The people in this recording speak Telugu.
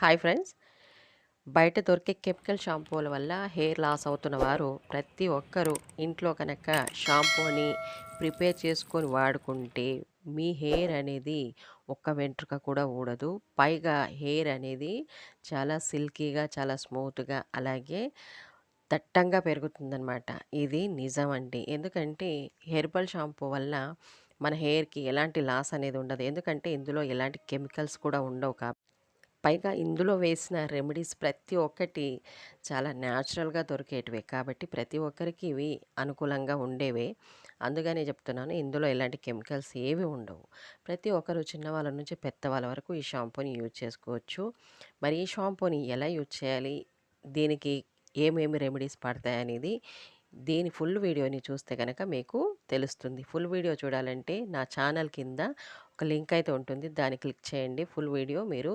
Hi friends. బయట దొరికే కెమికల్ షాంపూల వల్ల హెయిర్ లాస్ అవుతున్న వారు ప్రతి ఒక్కరూ ఇంట్లో కనుక షాంపూని ప్రిపేర్ చేసుకొని వాడుకుంటే మీ హెయిర్ అనేది ఒక్క వెంట్రుక కూడా ఊడదు. పైగా హెయిర్ అనేది చాలా సిల్కీగా, చాలా స్మూత్‌గా అలాగే దట్టంగా పెరుగుతుందనమాట. ఇది నిజమండి. ఎందుకంటే హెర్బల్ షాంపూ వల్ల మన హెయిర్‌కి ఎలాంటి లాస్ అనేది ఉండదు. ఎందుకంటే ఇందులో ఎలాంటి కెమికల్స్ కూడా ఉండవు పైగా ఇందులో వేసిన రెమెడీస్ ప్రతి ఒక్కటి చాలా న్యాచురల్‌గా దొరికేటివే. కాబట్టి ప్రతి ఒక్కరికి ఇవి అనుకూలంగా ఉండేవే. అందుకనే చెప్తున్నాను. ఇందులో ఎలాంటి కెమికల్స్ ఏవి ఉండవు. ప్రతి ఒక్కరు చిన్నవాళ్ళ నుంచి పెద్దవాళ్ళ వరకు ఈ షాంపూని యూజ్ చేసుకోవచ్చు. మరి ఈ షాంపూని ఎలా యూజ్ చేయాలి? దీనికి ఏమేమి రెమెడీస్ పడతాయనేది దీని ఫుల్ వీడియోని చూస్తే గనక మీకు తెలుస్తుంది. ఫుల్ వీడియో చూడాలంటే నా ఛానల్ కింద ఒక లింక్ అయితే ఉంటుంది. దాన్ని క్లిక్ చేయండి. ఫుల్ వీడియో మీరు